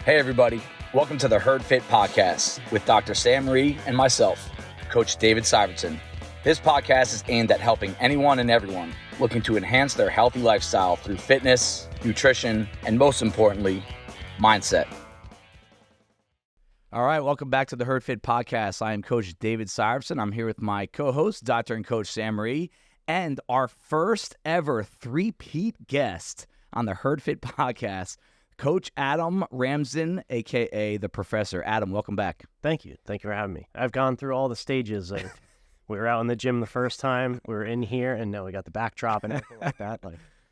Hey everybody, welcome to the Herd Fit Podcast with Dr. Sam Rhee and myself, Coach David Syvertsen. This podcast is aimed at helping anyone and everyone looking to enhance their healthy lifestyle through fitness, nutrition, and most importantly, mindset. All right, welcome back to the Herd Fit Podcast. I am Coach David Syvertsen. I'm here with my co-host, Dr. and Coach Sam Rhee, and our first ever three-peat guest on the Herd Fit Podcast, Coach Adam Ramsden, a.k.a. The Professor. Adam, welcome back. Thank you. Thank you for having me. I've gone through all the stages. We were out in the gym the first time. We were in here, and now we got the backdrop and everything like that.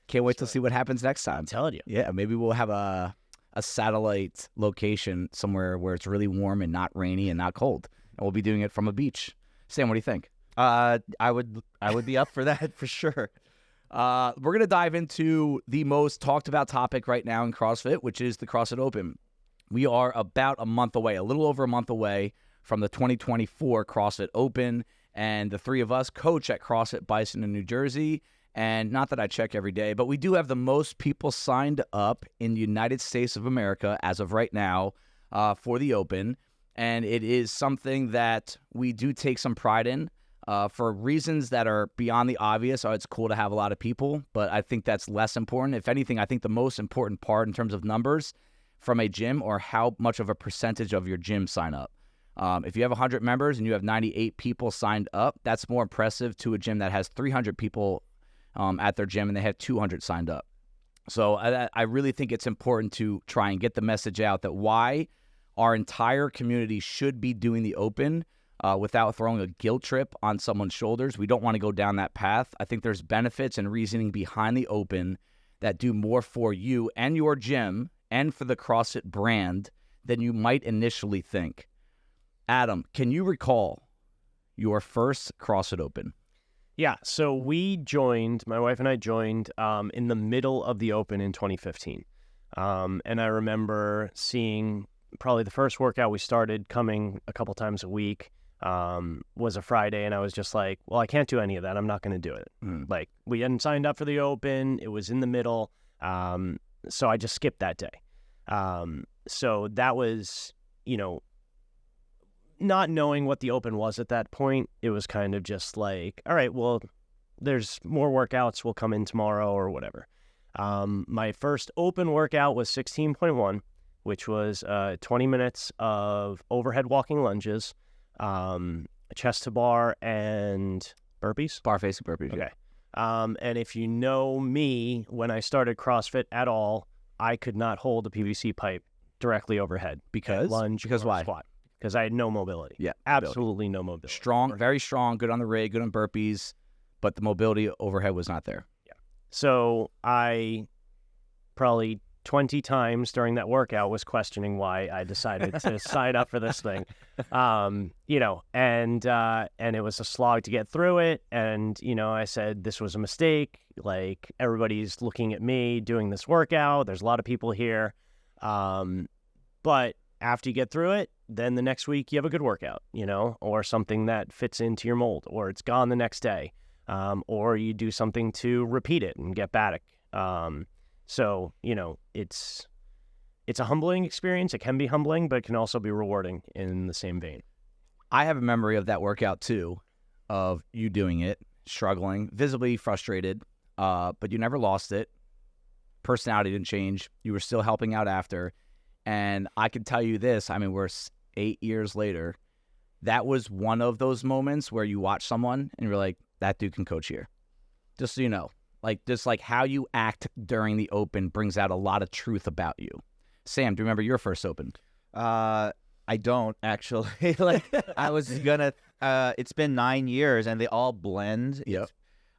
Can't wait to see what happens next time. I'm telling you. Yeah, maybe we'll have a satellite location somewhere where it's really warm and not rainy and not cold. And we'll be doing it from a beach. Sam, what do you think? I would be up for that for sure. We're going to dive into the most talked about topic right now in CrossFit, which is the CrossFit Open. We are about a month away, a little over a month away from the 2024 CrossFit Open, and the three of us coach at CrossFit Bison in New Jersey. And not that I check every day, but we do have the most people signed up in the United States of America as of right now for the Open. And it is something that we do take some pride in. For reasons that are beyond the obvious. It's cool to have a lot of people, but I think that's less important. If anything, I think the most important part in terms of numbers from a gym or how much of a percentage of your gym sign up. If you have 100 members and you have 98 people signed up, that's more impressive to a gym that has 300 people at their gym and they have 200 signed up. So I really think it's important to try and get the message out that why our entire community should be doing the Open without throwing a guilt trip on someone's shoulders. We don't want to go down that path. I think there's benefits and reasoning behind the Open that do more for you and your gym and for the CrossFit brand than you might initially think. Adam, can you recall your first CrossFit Open? Yeah, so my wife and I joined in the middle of the Open in 2015. And I remember seeing probably the first workout we started coming a couple times a week. Was a Friday, and I was just like, well, I can't do any of that. I'm not going to do it. Like, we hadn't signed up for the Open. It was in the middle. So I just skipped that day. So that was, not knowing what the Open was at that point, it was kind of just like, all right, well, there's more workouts. We'll come in tomorrow or whatever. My first Open workout was 16.1, which was 20 minutes of overhead walking lunges, chest to bar and burpees. Bar facing burpees. Okay. And if you know me, when I started CrossFit at all, I could not hold a PVC pipe directly overhead. Because? Lunge because or why? squat. Because I had no mobility. Yeah. Absolutely no mobility. Strong, very strong, good on the rig, good on burpees, but the mobility overhead was not there. Yeah. So I probably 20 times during that workout was questioning why I decided to sign up for this thing. And it was a slog to get through it. And, I said, this was a mistake. Like, everybody's looking at me doing this workout. There's a lot of people here. But after you get through it, then the next week you have a good workout, or something that fits into your mold, or it's gone the next day. Or you do something to repeat it and get better. So, it's a humbling experience. It can be humbling, but it can also be rewarding in the same vein. I have a memory of that workout, too, of you doing it, struggling, visibly frustrated, but you never lost it. Personality didn't change. You were still helping out after. And I can tell you this, we're 8 years later. That was one of those moments where you watch someone and you're like, that dude can coach here. Just so you know. Just how you act during the Open brings out a lot of truth about you. Sam, do you remember your first Open? I don't actually. I was gonna. It's been 9 years and they all blend. Yep.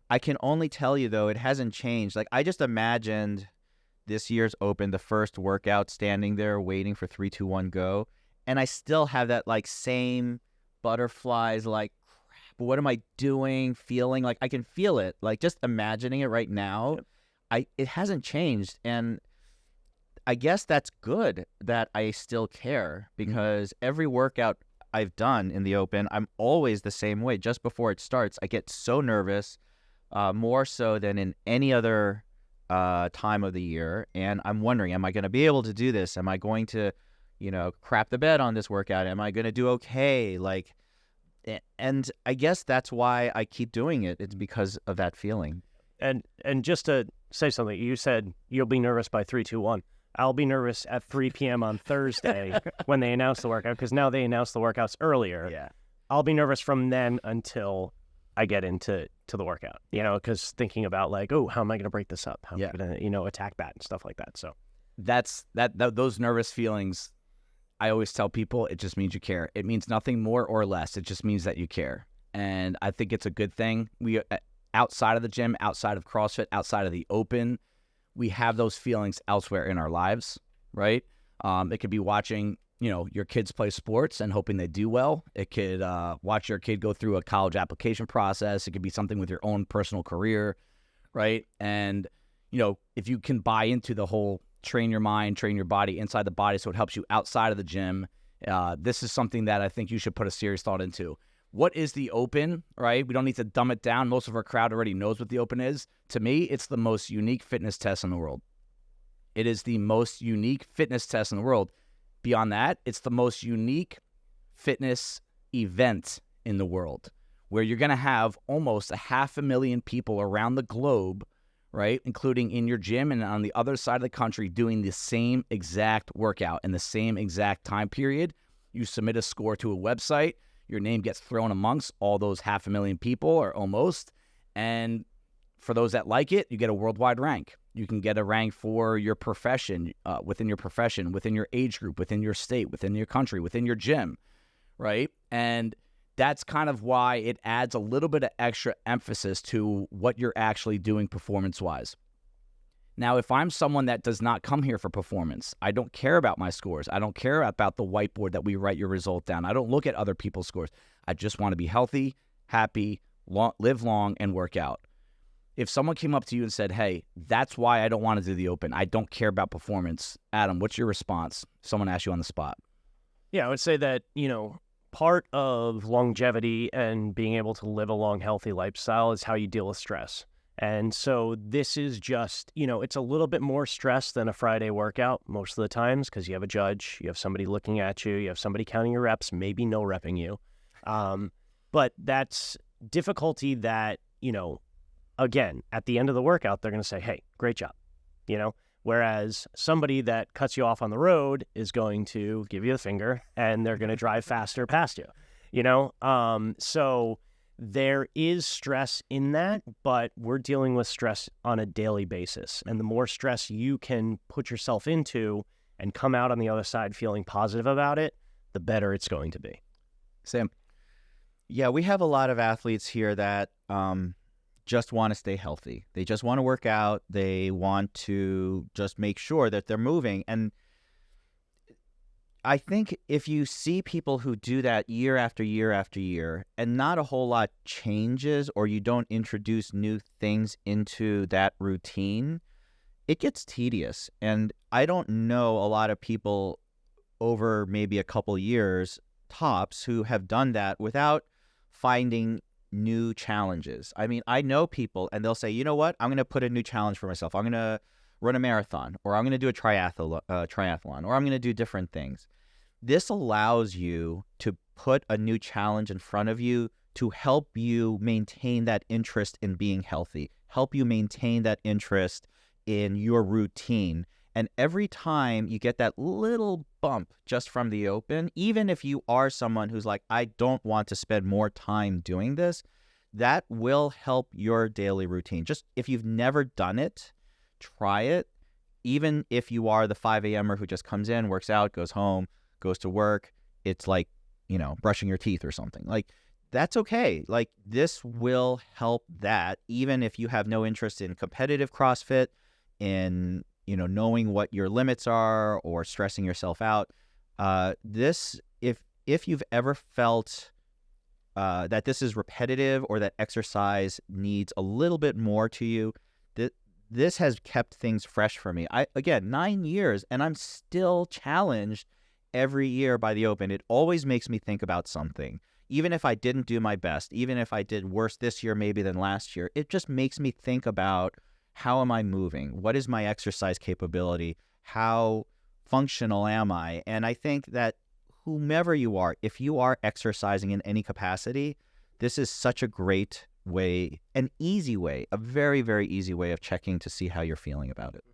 I can only tell you though, it hasn't changed. I just imagined this year's Open, the first workout, standing there waiting for 3, 2, 1, go, and I still have that same butterflies. What am I doing? Feeling I can feel it. Just imagining it right now. Yep. It hasn't changed, and I guess that's good that I still care because every workout I've done in the Open, I'm always the same way. Just before it starts, I get so nervous, more so than in any other time of the year, and I'm wondering, am I going to be able to do this? Am I going to, crap the bed on this workout? Am I going to do okay? And I guess that's why I keep doing it. It's because of that feeling. And just to say something, you said you'll be nervous by 3, 2, 1. I'll be nervous at 3 p.m. on Thursday when they announce the workout, because now they announce the workouts earlier. Yeah. I'll be nervous from then until I get into the workout, because thinking about how am I going to break this up? How am I going to, attack that and stuff like that. So those nervous feelings, I always tell people, it just means you care. It means nothing more or less. It just means that you care. And I think it's a good thing. We, outside of the gym, outside of CrossFit, outside of the Open, we have those feelings elsewhere in our lives, right? It could be watching, your kids play sports and hoping they do well. It could watch your kid go through a college application process. It could be something with your own personal career, right? And, if you can buy into the whole train your mind, train your body inside the body so it helps you outside of the gym, this is something that I think you should put a serious thought into. What is the Open, right? We don't need to dumb it down. Most of our crowd already knows what the Open is. To me, it's the most unique fitness test in the world. It is the most unique fitness test in the world. Beyond that, it's the most unique fitness event in the world, where you're going to have almost 500,000 people around the globe, right, including in your gym and on the other side of the country, doing the same exact workout in the same exact time period. You submit a score to a website. Your name gets thrown amongst all those 500,000 people, or almost. And for those that like it, you get a worldwide rank. You can get a rank for your profession, within your age group, within your state, within your country, within your gym, right? And that's kind of why it adds a little bit of extra emphasis to what you're actually doing performance-wise. Now, if I'm someone that does not come here for performance, I don't care about my scores. I don't care about the whiteboard that we write your result down. I don't look at other people's scores. I just want to be healthy, happy, live long, and work out. If someone came up to you and said, hey, that's why I don't want to do the Open, I don't care about performance, Adam, what's your response? Someone asked you on the spot. Yeah, I would say that, part of longevity and being able to live a long, healthy lifestyle is how you deal with stress. And so this is just, it's a little bit more stress than a Friday workout most of the times, because you have a judge, you have somebody looking at you, you have somebody counting your reps, maybe no repping you. But that's difficulty that, again, at the end of the workout, they're going to say, hey, great job, whereas somebody that cuts you off on the road is going to give you the finger and they're going to drive faster past you, so there is stress in that, but we're dealing with stress on a daily basis. And the more stress you can put yourself into and come out on the other side feeling positive about it, the better it's going to be. Sam? Yeah, we have a lot of athletes here that just want to stay healthy. They just want to work out. They want to just make sure that they're moving. And I think if you see people who do that year after year after year, and not a whole lot changes, or you don't introduce new things into that routine, it gets tedious. And I don't know a lot of people over maybe a couple years tops who have done that without finding new challenges. I mean, I know people and they'll say, you know what, I'm going to put a new challenge for myself. I'm going to run a marathon, or I'm going to do a triathlon, or I'm going to do different things. This allows you to put a new challenge in front of you to help you maintain that interest in being healthy, help you maintain that interest in your routine. And every time you get that little bump just from the Open, even if you are someone who's like, I don't want to spend more time doing this, that will help your daily routine. Just if you've never done it, try it. Even if you are the 5 a.m.er who just comes in, works out, goes home, goes to work, it's like, brushing your teeth or something. Like, that's okay. Like, this will help that, even if you have no interest in competitive CrossFit, in knowing what your limits are or stressing yourself out. This, if you've ever felt that this is repetitive, or that exercise needs a little bit more to you, this has kept things fresh for me. Again, 9 years, and I'm still challenged every year by the Open. It always makes me think about something. Even if I didn't do my best, even if I did worse this year maybe than last year, it just makes me think about how am I moving? What is my exercise capability? How functional am I? And I think that whomever you are, if you are exercising in any capacity, this is such a great way, an easy way, a very, very easy way of checking to see how you're feeling about it.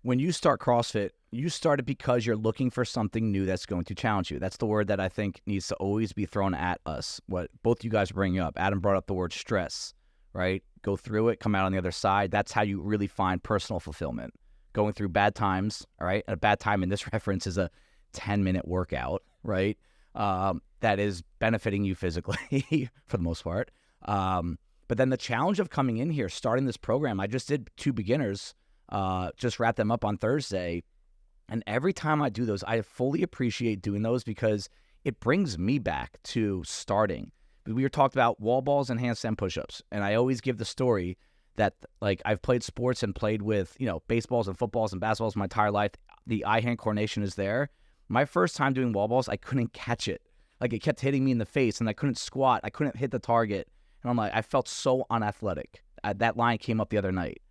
When you start CrossFit, you start it because you're looking for something new that's going to challenge you. That's the word that I think needs to always be thrown at us. What both you guys bring up. Adam brought up the word stress, right? Go through it, come out on the other side. That's how you really find personal fulfillment. Going through bad times, all right? And a bad time in this reference is a 10-minute workout, right? That is benefiting you physically for the most part. But then the challenge of coming in here, starting this program, I just did 2 beginners, just wrapped them up on Thursday. And every time I do those, I fully appreciate doing those because it brings me back to starting. We were talking about wall balls and handstand push-ups. And I always give the story that, like, I've played sports and played with, baseballs and footballs and basketballs my entire life. The eye-hand coordination is there. My first time doing wall balls, I couldn't catch it. Like, it kept hitting me in the face, and I couldn't squat. I couldn't hit the target. And I'm like, I felt so unathletic. That line came up the other night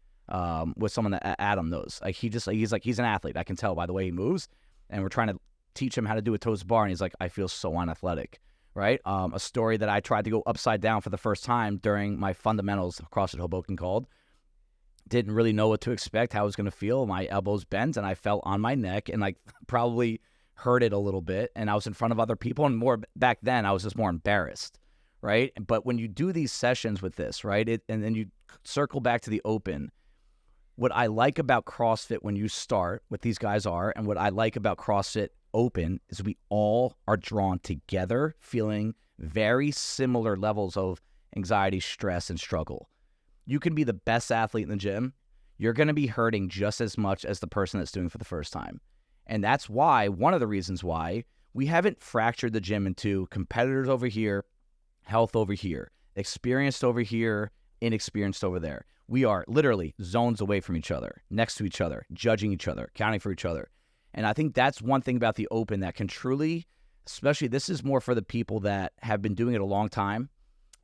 with someone that Adam knows. Like, he's an athlete. I can tell by the way he moves. And we're trying to teach him how to do a toes bar, and he's like, I feel so unathletic, right? A story that I tried to go upside down for the first time during my fundamentals, CrossFit Hoboken called. Didn't really know what to expect, how I was going to feel. My elbows bent, and I fell on my neck, and like probably hurt it a little bit. And I was in front of other people, and more back then, I was just more embarrassed, right? But when you do these sessions with this, right, and then you circle back to the open, what I like about CrossFit when you start, what these guys are, and what I like about CrossFit Open is we all are drawn together, feeling very similar levels of anxiety, stress, and struggle. You can be the best athlete in the gym. You're going to be hurting just as much as the person that's doing it for the first time. And that's why, one of the reasons why, we haven't fractured the gym into competitors over here, health over here, experienced over here, inexperienced over there. We are literally zones away from each other, next to each other, judging each other, counting for each other. And I think that's one thing about the open that can truly, especially this is more for the people that have been doing it a long time,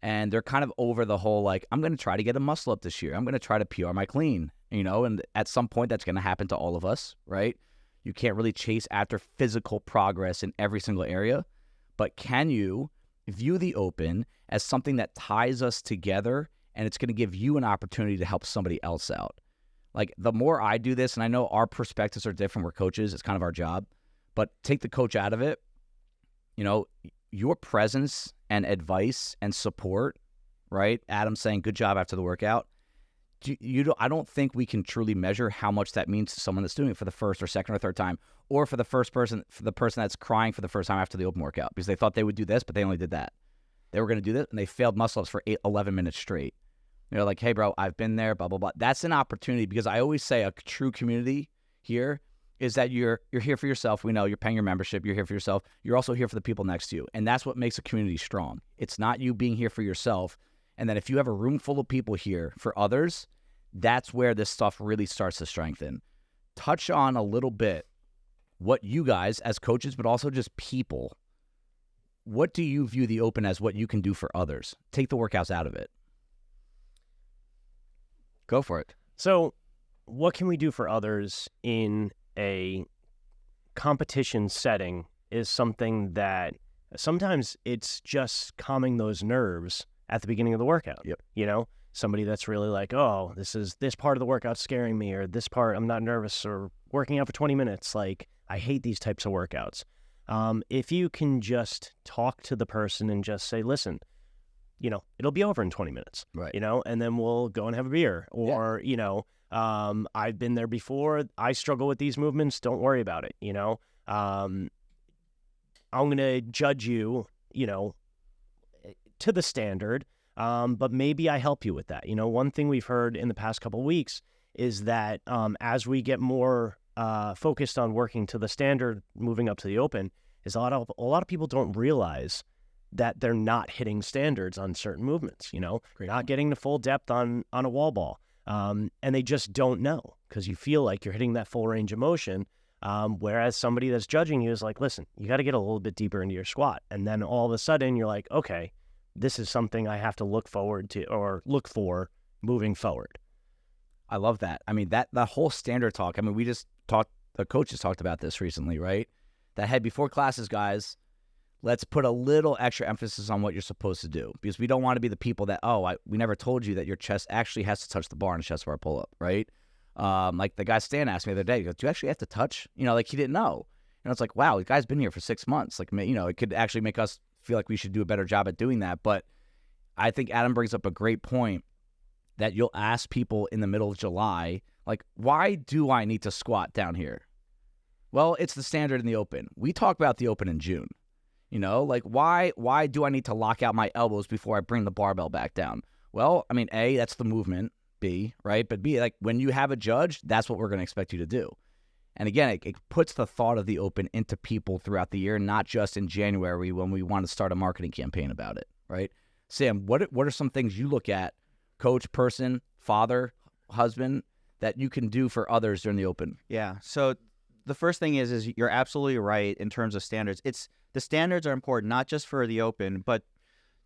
and they're kind of over the whole, like, I'm going to try to get a muscle up this year. I'm going to try to PR my clean, and at some point that's going to happen to all of us, right? You can't really chase after physical progress in every single area, but can you view the open as something that ties us together, and it's going to give you an opportunity to help somebody else out? Like, the more I do this, and I know our perspectives are different, we're coaches, it's kind of our job, but take the coach out of it, your presence and advice and support, right? Adam saying good job after the workout. I don't think we can truly measure how much that means to someone that's doing it for the first or second or third time, or for the person that's crying for the first time after the open workout because they thought they would do this, but they only did that. They were going to do this, and they failed muscle-ups for 11 minutes straight. They're like, hey, bro, I've been there, blah, blah, blah. That's an opportunity because I always say a true community here is that you're here for yourself. We know you're paying your membership. You're here for yourself. You're also here for the people next to you. And that's what makes a community strong. It's not you being here for yourself. And then if you have a room full of people here for others, that's where this stuff really starts to strengthen. Touch on a little bit what you guys as coaches, but also just people, what do you view the open as what you can do for others? Take the workouts out of it. Go for it. So what can we do for others in a competition setting is something that sometimes it's just calming those nerves at the beginning of the workout. Yep. Somebody that's really like, oh, this part of the workout scaring me, or this part I'm not nervous, or working out for 20 minutes. Like, I hate these types of workouts. If you can just talk to the person and just say, listen, it'll be over in 20 minutes, right? And then we'll go and have a beer, or, I've been there before. I struggle with these movements. Don't worry about it. I'm going to judge you, to the standard. But maybe I help you with that. One thing we've heard in the past couple of weeks is that as we get more focused on working to the standard, moving up to the open, is a lot of people don't realize that they're not hitting standards on certain movements. Not getting to full depth on a wall ball, and they just don't know because you feel like you're hitting that full range of motion. Whereas somebody that's judging you is like, listen, you got to get a little bit deeper into your squat, and then all of a sudden you're like, okay, this is something I have to look forward to or look for moving forward. I love that. I mean, that whole standard talk. I mean, the coaches talked about this recently, right? That hey, before classes, guys, let's put a little extra emphasis on what you're supposed to do, because we don't want to be the people that, we never told you that your chest actually has to touch the bar in a chest bar pull-up, right? Like the guy Stan asked me the other day, he goes, do you actually have to touch? Like he didn't know. And it's like, wow, the guy's been here for 6 months. Like, it could actually make us feel like we should do a better job at doing that. But I think Adam brings up a great point that you'll ask people in the middle of July, like, why do I need to squat down here? Well, it's the standard in the open. We talk about the open in June. Like why do I need to lock out my elbows before I bring the barbell back down? Well, I mean, A, that's the movement, B, right? But B, like when you have a judge, that's what we're going to expect you to do. And again, it puts the thought of the open into people throughout the year, not just in January when we want to start a marketing campaign about it, right? Sam, what are some things you look at, coach, person, father, husband, that you can do for others during the open? Yeah. So the first thing is you're absolutely right in terms of standards. The standards are important, not just for the open, but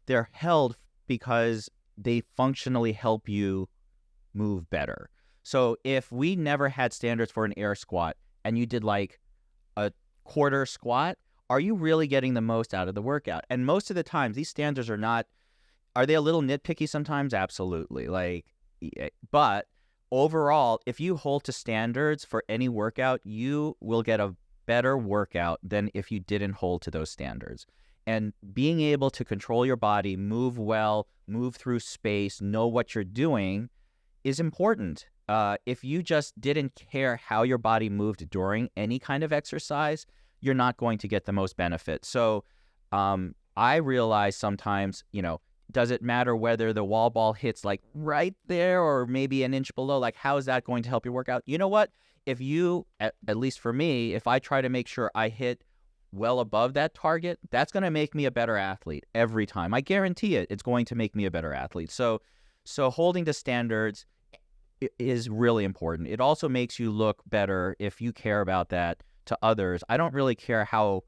they're held because they functionally help you move better. So if we never had standards for an air squat and you did like a quarter squat, are you really getting the most out of the workout? And most of the times, these standards are they a little nitpicky sometimes? Absolutely. But overall, if you hold to standards for any workout, you will get a better workout than if you didn't hold to those standards. And being able to control your body, move well, move through space, know what you're doing is important. If you just didn't care how your body moved during any kind of exercise, you're not going to get the most benefit. So I realize sometimes, does it matter whether the wall ball hits like right there or maybe an inch below? Like, how is that going to help your workout? You know what? If you, at least for me, if I try to make sure I hit well above that target, that's going to make me a better athlete every time. I guarantee it. It's going to make me a better athlete. So holding to standards is really important. It also makes you look better if you care about that to others. I don't really care how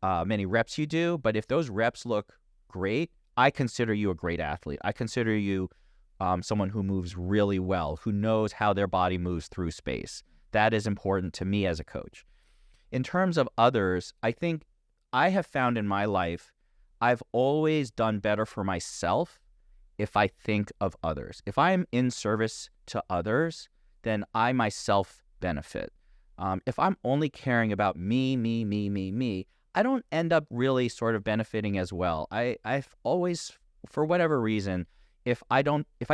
many reps you do, but if those reps look great, I consider you a great athlete. I consider you someone who moves really well, who knows how their body moves through space. That is important to me as a coach. In terms of others, I think I have found in my life, I've always done better for myself if I think of others. If I'm in service to others, then I myself benefit. If I'm only caring about me, I don't end up really sort of benefiting as well. I've always, for whatever reason, if I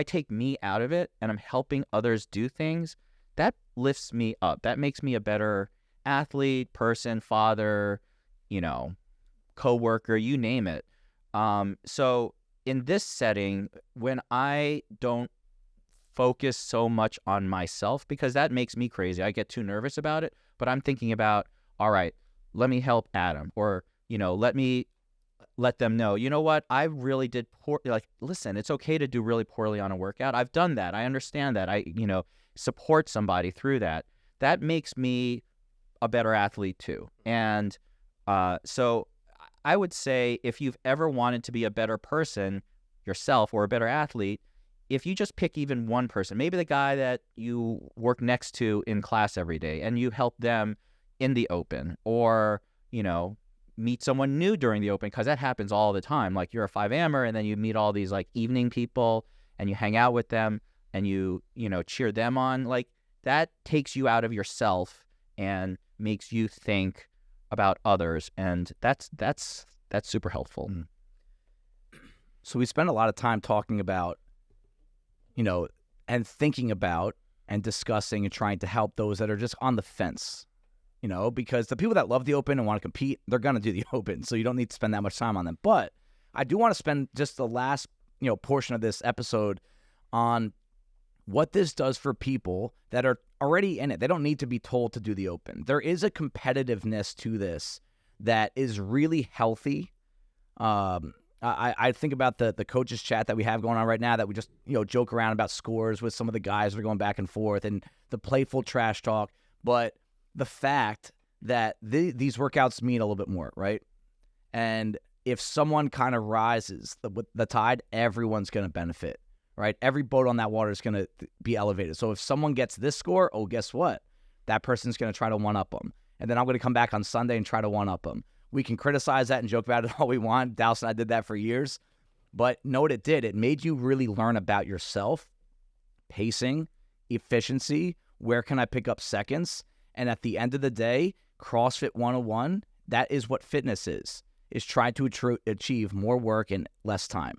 take me out of it and I'm helping others do things, that lifts me up. That makes me a better athlete, person, father, coworker, you name it. So in this setting, when I don't focus so much on myself, because that makes me crazy, I get too nervous about it, but I'm thinking about, all right, let me help Adam, or, let them know, you know what, I really did poor. Like, listen, it's okay to do really poorly on a workout. I've done that. I understand that. I, support somebody through that. That makes me a better athlete too. And so I would say if you've ever wanted to be a better person yourself or a better athlete, if you just pick even one person, maybe the guy that you work next to in class every day, and you help them in the open, or, meet someone new during the open, because that happens all the time. Like, you're a 5-ammer and then you meet all these like evening people and you hang out with them and you cheer them on. Like, that takes you out of yourself and makes you think about others. And that's super helpful. Mm. So we spend a lot of time talking about, and thinking about and discussing and trying to help those that are just on the fence, because the people that love the open and want to compete, they're going to do the open. So you don't need to spend that much time on them. But I do want to spend just the last, portion of this episode on what this does for people that are already in it. They don't need to be told to do the open. There is a competitiveness to this that is really healthy. I think about the coaches chat that we have going on right now, that we just, joke around about scores with some of the guys that are going back and forth, and the playful trash talk. But the fact that these workouts mean a little bit more, right? And if someone kind of rises the tide, everyone's going to benefit, right? Every boat on that water is going to be elevated. So if someone gets this score, oh, guess what? That person's going to try to one-up them. And then I'm going to come back on Sunday and try to one-up them. We can criticize that and joke about it all we want. Dallas and I did that for years. But know what it did? It made you really learn about yourself, pacing, efficiency, where can I pick up seconds? And at the end of the day, CrossFit 101, that is what fitness is trying to achieve more work in less time.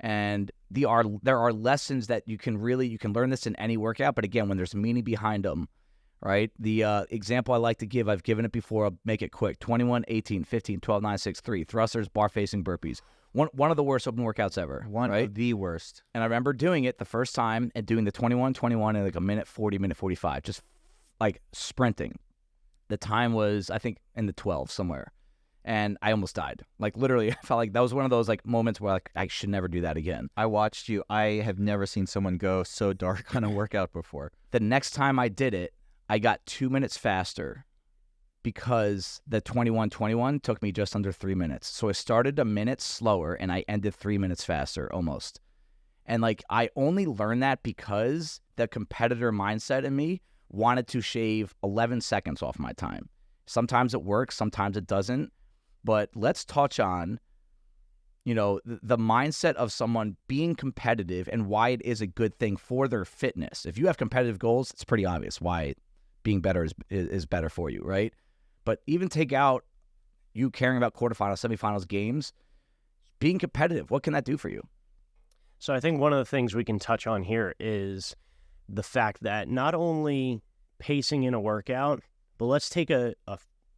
And there are lessons that you can learn this in any workout, but again, when there's meaning behind them, right? The example I like to give, I've given it before, I'll make it quick. 21, 18, 15, 12, 9, 6, 3. Thrusters, bar facing burpees. One of the worst open workouts ever. One right? of the worst. And I remember doing it the first time and doing the 21 in like a minute 40, minute 45, just like sprinting. The time was, I think, in the 12 somewhere. And I almost died. Like literally, I felt like that was one of those like moments where like I should never do that again. I watched you. I have never seen someone go so dark on a workout before. The next time I did it, I got 2 minutes faster because the 21 took me just under 3 minutes. So I started a minute slower and I ended 3 minutes faster almost. And like I only learned that because the competitor mindset in me wanted to shave 11 seconds off my time. Sometimes it works, sometimes it doesn't. But let's touch on, the mindset of someone being competitive and why it is a good thing for their fitness. If you have competitive goals, it's pretty obvious why being better is better for you, right? But even take out you caring about quarterfinals, semifinals, games, being competitive, what can that do for you? So I think one of the things we can touch on here is the fact that not only pacing in a workout, but let's take a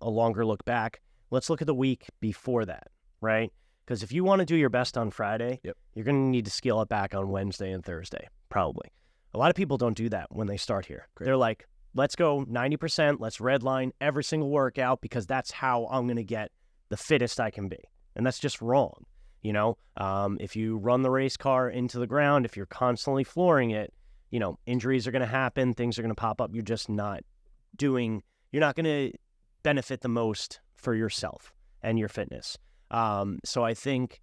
longer look back. Let's look at the week before that, right? Because if you want to do your best on Friday, you're going to need to scale it back on Wednesday and Thursday, probably. A lot of people don't do that when they start here. Great. They're like, let's go 90%, let's redline every single workout because that's how I'm going to get the fittest I can be. And that's just wrong. If you run the race car into the ground, if you're constantly flooring it, injuries are going to happen, things are going to pop up. You're not going to benefit the most for yourself and your fitness. So I think,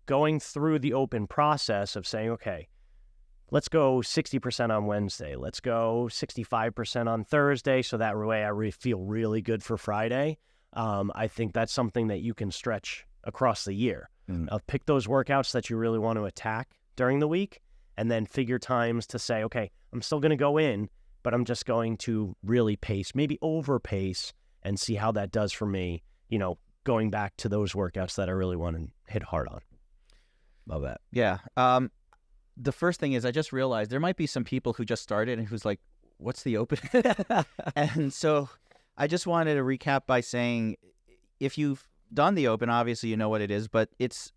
going through the open process of saying, okay, let's go 60% on Wednesday. Let's go 65% on Thursday. So that way I feel really good for Friday. I think that's something that you can stretch across the year. Pick those workouts that you really want to attack during the week and then figure times to say, okay, I'm still going to go in, but I'm just going to really pace, maybe overpace, and see how that does for me, going back to those workouts that I really want to hit hard on. Love that. Yeah. The first thing is I just realized there might be some people who just started and who's like, what's the open? And so I just wanted to recap by saying if you've done the open, obviously you know what it is, but it's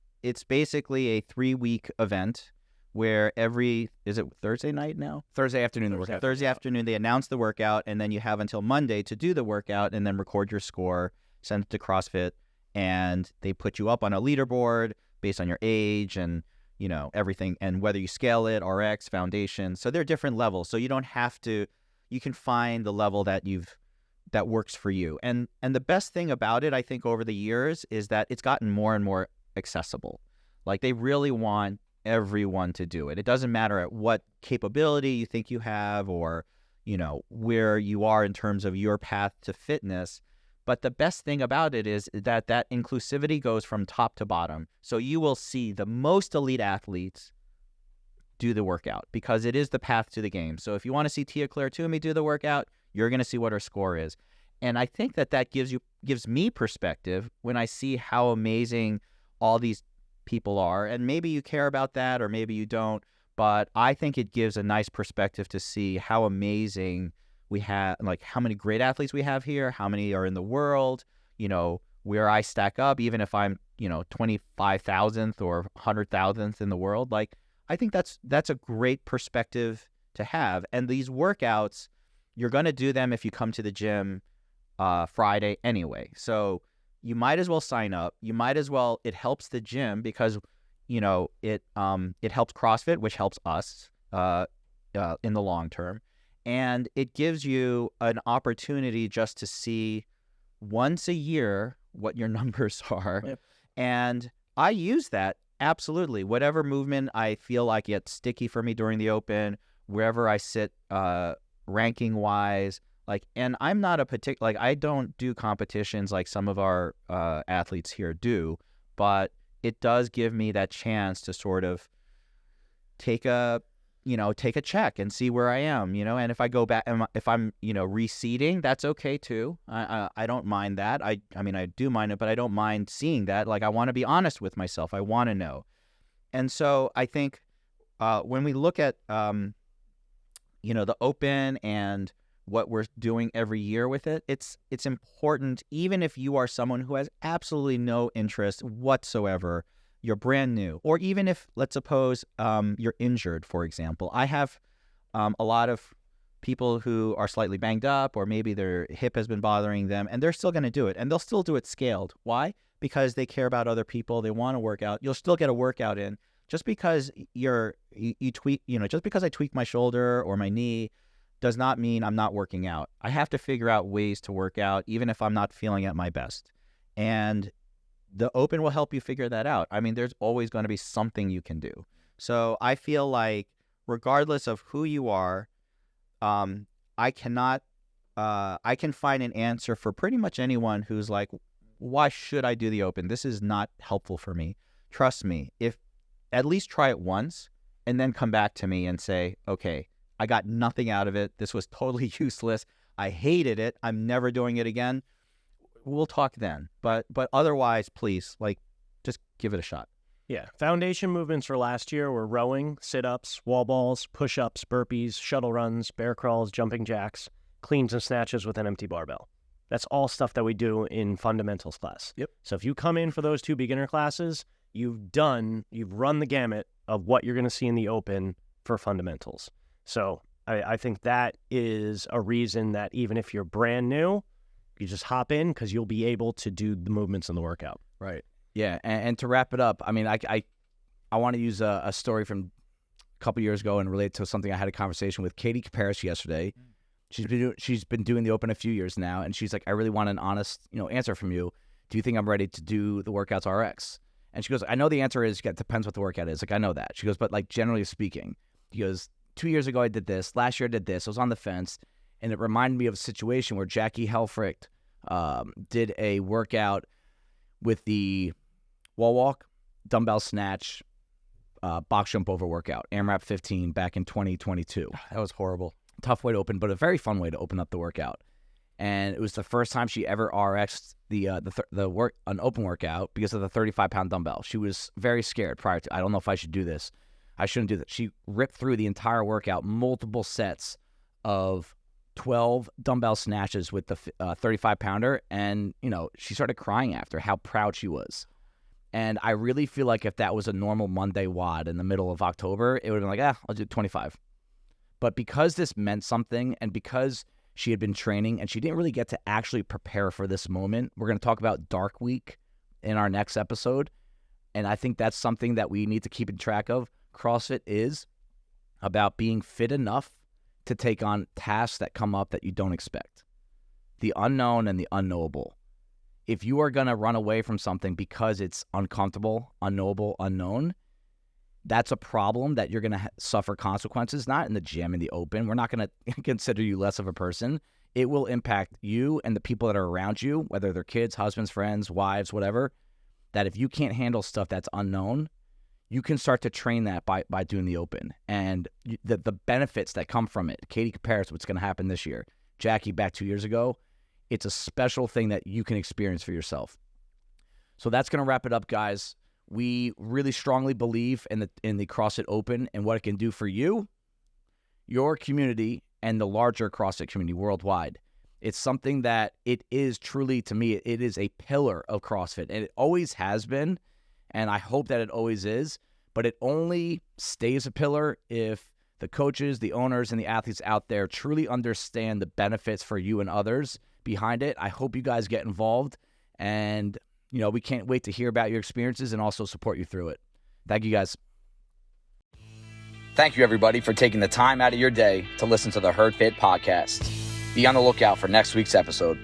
basically a 3-week event where is it Thursday night now? Thursday afternoon, the workout. Thursday afternoon, they announce the workout, and then you have until Monday to do the workout and then record your score, send it to CrossFit, and they put you up on a leaderboard based on your age and, everything, and whether you scale it, RX, foundation. So there are different levels. So you don't have to, you can find the level that works for you. And the best thing about it, I think, over the years is that it's gotten more and more accessible. Like they really want everyone to do it. It doesn't matter at what capability you think you have or, where you are in terms of your path to fitness. But the best thing about it is that inclusivity goes from top to bottom. So you will see the most elite athletes do the workout because it is the path to the game. So if you want to see Tia Claire Toomey do the workout, you're going to see what her score is. And I think that gives me perspective when I see how amazing all these people are. And maybe you care about that or maybe you don't. But I think it gives a nice perspective to see how amazing we have, like how many great athletes we have here, how many are in the world, where I stack up, even if I'm, 25,000th or 100,000th in the world. Like, I think that's a great perspective to have. And these workouts, you're going to do them if you come to the gym Friday anyway. So you might as well sign up. You might as well, it helps the gym because, it helps CrossFit, which helps us in the long term. And it gives you an opportunity just to see once a year what your numbers are. Yep. And I use that Absolutely. Whatever movement I feel like gets sticky for me during the Open, wherever I sit ranking wise, like, and I'm not a particular, like, I don't do competitions like some of our athletes here do, but it does give me that chance to sort of take a check and see where I am, and if I go back, if I'm, reseeding, that's okay too. I don't mind that. I mean, I do mind it, but I don't mind seeing that. Like, I want to be honest with myself. I want to know. And so I think when we look at, the Open and what we're doing every year with it, it's important, even if you are someone who has absolutely no interest whatsoever, you're brand new, or even if, let's suppose, you're injured, for example. I have a lot of people who are slightly banged up, or maybe their hip has been bothering them, and they're still going to do it, and they'll still do it scaled. Why? Because they care about other people. They want to work out. You'll still get a workout in. Just because you tweak, just because I tweak my shoulder or my knee does not mean I'm not working out. I have to figure out ways to work out, even if I'm not feeling at my best. And the Open will help you figure that out. I mean, there's always going to be something you can do. So I feel like regardless of who you are, I can find an answer for pretty much anyone who's like, why should I do the Open? This is not helpful for me. Trust me, if at least try it once and then come back to me and say, okay, I got nothing out of it. This was totally useless. I hated it. I'm never doing it again. We'll talk then. But otherwise, please, just give it a shot. Yeah. Foundation movements for last year were rowing, sit-ups, wall balls, push-ups, burpees, shuttle runs, bear crawls, jumping jacks, cleans and snatches with an empty barbell. That's all stuff that we do in fundamentals class. Yep. So if you come in for those 2 beginner classes, you've run the gamut of what you're going to see in the Open for fundamentals. So I think that is a reason that even if you're brand new, you just hop in because you'll be able to do the movements in the workout. Right. Yeah. And to wrap it up, I mean, I want to use a story from a couple years ago and relate to something I had a conversation with Katie Caparis yesterday. She's been doing the Open a few years now, and she's like, I really want an honest, answer from you. Do you think I'm ready to do the workouts RX? And she goes, I know the answer is, it depends what the workout is. Like, I know that. She goes, but like, generally speaking, he goes, 2 years ago I did this. Last year I did this. I was on the fence, and it reminded me of a situation where Jackie Helfricht did a workout with the wall walk, dumbbell snatch, box jump over workout, AMRAP 15 back in 2022. That was horrible. Tough way to open, but a very fun way to open up the workout. And it was the first time she ever RX'd an open workout because of the 35-pound dumbbell. She was very scared prior to, I don't know if I should do this. I shouldn't do that. She ripped through the entire workout, multiple sets of 12 dumbbell snatches with the 35-pounder, and, she started crying after how proud she was. And I really feel like if that was a normal Monday WOD in the middle of October, it would have been like, I'll do 25. But because this meant something, and because she had been training and she didn't really get to actually prepare for this moment, we're going to talk about Dark Week in our next episode. And I think that's something that we need to keep in track of. CrossFit is about being fit enough to take on tasks that come up that you don't expect. The unknown and the unknowable. If you are going to run away from something because it's uncomfortable, unknowable, unknown, that's a problem that you're going to suffer consequences, not in the gym, in the Open. We're not going to consider you less of a person. It will impact you and the people that are around you, whether they're kids, husbands, friends, wives, whatever, that if you can't handle stuff that's unknown, you can start to train that by doing the Open. And the benefits that come from it. Katie compares what's going to happen this year. Jackie back 2 years ago. It's a special thing that you can experience for yourself. So that's going to wrap it up, guys. We really strongly believe in the CrossFit Open and what it can do for you, your community, and the larger CrossFit community worldwide. It's something that it is truly, to me, it is a pillar of CrossFit. And it always has been, and I hope that it always is. But it only stays a pillar if the coaches, the owners, and the athletes out there truly understand the benefits for you and others behind it. I hope you guys get involved, and we can't wait to hear about your experiences and also support you through it. Thank you, guys. Thank you, everybody, for taking the time out of your day to listen to the Herd Fit podcast. Be on the lookout for next week's episode.